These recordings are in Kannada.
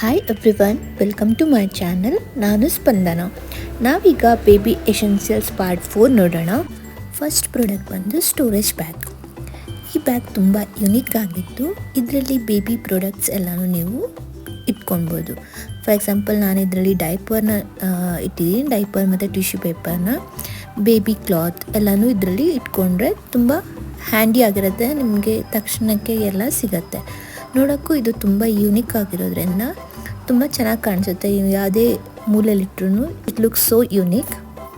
Hi everyone, welcome to my channel. ನಾನು ಸ್ಪಂದನ. ನಾವೀಗ ಬೇಬಿ ಎಸೆನ್ಷಿಯಲ್ಸ್ ಪಾರ್ಟ್ 4 ನೋಡೋಣ. ಫಸ್ಟ್ ಪ್ರಾಡಕ್ಟ್ ಬಂದು ಸ್ಟೋರೇಜ್ ಬ್ಯಾಗ್. ಈ ಬ್ಯಾಗ್ ತುಂಬ ಯುನೀಕ್ ಆಗಿತ್ತು. ಇದರಲ್ಲಿ ಬೇಬಿ ಪ್ರಾಡಕ್ಟ್ಸ್ ಎಲ್ಲನೂ ನೀವು ಇಟ್ಕೊಳ್ಬೋದು. ಫಾರ್ ಎಕ್ಸಾಂಪಲ್, ನಾನು ಇದರಲ್ಲಿ ಡೈಪರ್ನ ಇಟ್ಟಿದ್ದೀನಿ. ಡೈಪರ್ ಮತ್ತು ಟಿಶ್ಯೂ ಪೇಪರ್ನ, ಬೇಬಿ ಕ್ಲಾತ್ ಎಲ್ಲನೂ ಇದರಲ್ಲಿ ಇಟ್ಕೊಂಡ್ರೆ ತುಂಬ ಹ್ಯಾಂಡಿ ಆಗಿರುತ್ತೆ. ನಿಮಗೆ ತಕ್ಷಣಕ್ಕೆ ಎಲ್ಲ ಸಿಗುತ್ತೆ. ನೋಡೋಕ್ಕೂ ಇದು ತುಂಬ ಯೂನಿಕ್ ಆಗಿರೋದ್ರಿಂದ ತುಂಬ ಚೆನ್ನಾಗಿ ಕಾಣಿಸುತ್ತೆ. ಯಾವುದೇ ಮೂಲೆಯಲ್ಲಿಟ್ಟರು ಇಟ್ ಲುಕ್ಸ್ ಸೋ ಯೂನಿಕ್.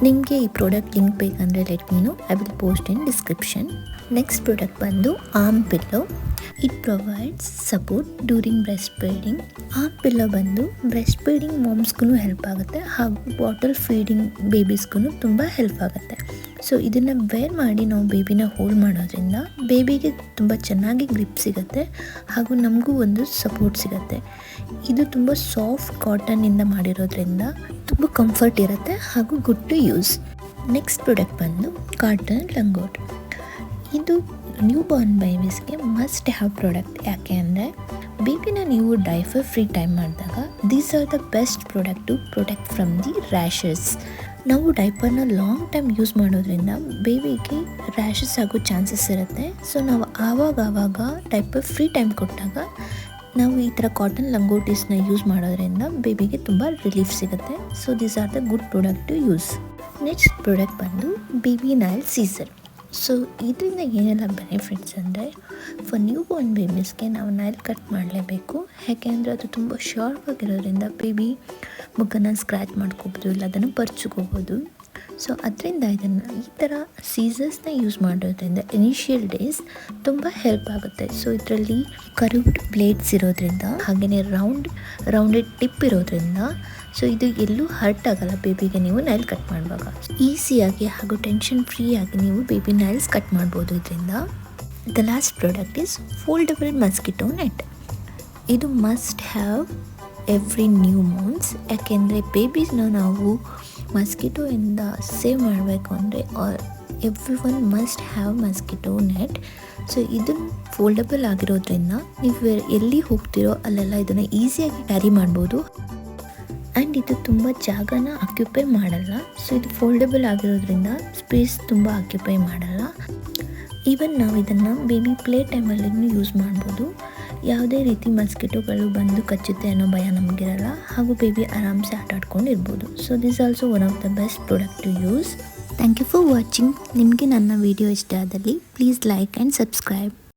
ನಿಮಗೆ ಈ ಪ್ರಾಡಕ್ಟ್ ಲಿಂಕ್ ಬೇಕಂದರೆ let me know, I will post in description. Next product ಬಂದು arm pillow. It provides support during breast feeding. Arm pillow ಬಂದು ಬ್ರೆಸ್ಟ್ ಫೀಡಿಂಗ್ ಮಾಮ್ಸ್ಗೂ ಹೆಲ್ಪ್ ಆಗುತ್ತೆ, ಹಾಗೂ ಬಾಟಲ್ ಫೀಡಿಂಗ್ ಬೇಬೀಸ್ಗೂ ತುಂಬ ಹೆಲ್ಪ್ ಆಗುತ್ತೆ. ಸೊ ಇದನ್ನು ವೇರ್ ಮಾಡಿ ನಾವು ಬೇಬಿನ ಹೋಲ್ಡ್ ಮಾಡೋದ್ರಿಂದ ಬೇಬಿಗೆ ತುಂಬ ಚೆನ್ನಾಗಿ ಗ್ರಿಪ್ ಸಿಗುತ್ತೆ, ಹಾಗೂ ನಮಗೂ ಒಂದು ಸಪೋರ್ಟ್ ಸಿಗುತ್ತೆ. ಇದು ತುಂಬ ಸಾಫ್ಟ್ ಕಾಟನ್ನಿಂದ ಮಾಡಿರೋದ್ರಿಂದ ತುಂಬ ಕಂಫರ್ಟ್ ಇರುತ್ತೆ, ಹಾಗೂ good to use. Next product ಬಂದು ಕಾಟನ್ ಲಂಗೋಟ್. ಇದು ನ್ಯೂ ಬಾರ್ನ್ ಬೇಬೀಸ್ಗೆ ಮಸ್ಟ್ ಹ್ಯಾವ್ ಪ್ರಾಡಕ್ಟ್. ಯಾಕೆ ಅಂದರೆ ಬೇಬಿನ ನೀವು ಡೈಪರ್ ಫ್ರೀ ಟೈಮ್ ಮಾಡಿದಾಗ these are the best product to protect from the rashes. ನಾವು ಡೈಪರ್ನ ಲಾಂಗ್ ಟೈಮ್ ಯೂಸ್ ಮಾಡೋದ್ರಿಂದ ಬೇಬಿಗೆ ರ್ಯಾಷಸ್ ಆಗೋ ಚಾನ್ಸಸ್ ಇರುತ್ತೆ. ಸೊ ನಾವು ಆವಾಗ ಡೈಪರ್ ಫ್ರೀ ಟೈಮ್ ಕೊಟ್ಟಾಗ ನಾವು ಈ ಥರ ಕಾಟನ್ ಲಂಗೋಟೀಸ್ನ ಯೂಸ್ ಮಾಡೋದ್ರಿಂದ ಬೇಬಿಗೆ ತುಂಬ ರಿಲೀಫ್ ಸಿಗುತ್ತೆ. So these are the good product to use. Next product ಬಂದು ಬೇಬಿ ನೈಲ್ ಸೀಸರ್. ಸೊ ಇದರಿಂದ ಏನೆಲ್ಲ ಬೆನಿಫಿಟ್ಸ್ ಅಂದರೆ, ಫಾರ್ ನ್ಯೂ ಬಾರ್ನ್ ಬೇಬೀಸ್ಗೆ ನಾವು ನೈಲ್ ಕಟ್ ಮಾಡಲೇಬೇಕು. ಯಾಕೆಂದರೆ ಅದು ತುಂಬ ಶಾರ್ಪ್ ಆಗಿರೋದ್ರಿಂದ ಬೇಬಿ ಮುಖನ ಸ್ಕ್ರ್ಯಾಚ್ ಮಾಡ್ಕೋಬೋದು, ಇಲ್ಲ ಅದನ್ನು ಪರ್ಚ್ಕೋಬೋದು. ಸೊ ಅದರಿಂದ ಈ ಥರ ಸೀಸರ್ಸ್ನ ಯೂಸ್ ಮಾಡೋದ್ರಿಂದ ಇನಿಷಿಯಲ್ ಡೇಸ್ ತುಂಬ ಹೆಲ್ಪ್ ಆಗುತ್ತೆ. ಸೊ ಇದರಲ್ಲಿ ಕರ್ವ್ಡ್ ಬ್ಲೇಡ್ಸ್ ಇರೋದ್ರಿಂದ, ಹಾಗೆಯೇ ರೌಂಡೆಡ್ ಟಿಪ್ ಇರೋದ್ರಿಂದ, ಸೊ ಇದು ಎಲ್ಲೂ ಹರ್ಟ್ ಆಗಲ್ಲ ಬೇಬಿಗೆ. ನೀವು ನೈಲ್ ಕಟ್ ಮಾಡುವಾಗ ಈಸಿಯಾಗಿ ಹಾಗೂ ಟೆನ್ಷನ್ ಫ್ರೀ ಆಗಿ ನೀವು ಬೇಬಿ ನೈಲ್ಸ್ ಕಟ್ ಮಾಡ್ಬೋದು ಇದರಿಂದ. The last product is foldable mosquito net. ಇದು must have every new moms. ಯಾಕೆಂದರೆ ಬೇಬೀಸ್ನ ನಾವು ಮಸ್ಕಿಟೋಯಿಂದ ಸೇವ್ ಮಾಡಬೇಕು ಅಂದರೆ everyone must have mosquito net. So ಇದು ಫೋಲ್ಡಬಲ್ ಆಗಿರೋದ್ರಿಂದ ನೀವು ಎಲ್ಲಿ ಹೋಗ್ತಿರೋ ಅಲ್ಲೆಲ್ಲ ಇದನ್ನು ಈಸಿಯಾಗಿ ಕ್ಯಾರಿ ಮಾಡ್ಬೋದು. ಆ್ಯಂಡ್ ಇದು ತುಂಬ ಜಾಗನ ಆಕ್ಯುಪೈ ಮಾಡಲ್ಲ. ಸೊ ಇದು ಫೋಲ್ಡಬಲ್ ಆಗಿರೋದ್ರಿಂದ ಸ್ಪೇಸ್ ತುಂಬ ಆಕ್ಯುಪೈ ಮಾಡಲ್ಲ. ಈವನ್ ನಾವು ಇದನ್ನು ಬೇಬಿ ಪ್ಲೇ ಟೈಮಲ್ಲಿ ಯೂಸ್ ಮಾಡ್ಬೋದು. ಯಾವುದೇ ರೀತಿ ಮಸ್ಕಿಟೋಗಳು ಬಂದು ಕಚ್ಚುತ್ತೆ ಅನ್ನೋ ಭಯ ನಮಗಿರಲ್ಲ, ಹಾಗೂ ಬೇಬಿ ಆರಾಮ್ಸೆ ಆಟ ಆಡ್ಕೊಂಡಿರ್ಬೋದು. So this also one of the best product to use. Thank you for watching. ನಿಮಗೆ ನನ್ನ ವಿಡಿಯೋ ಇಷ್ಟ ಆದಲ್ಲಿ ಪ್ಲೀಸ್ ಲೈಕ್ ಆ್ಯಂಡ್ ಸಬ್ಸ್ಕ್ರೈಬ್.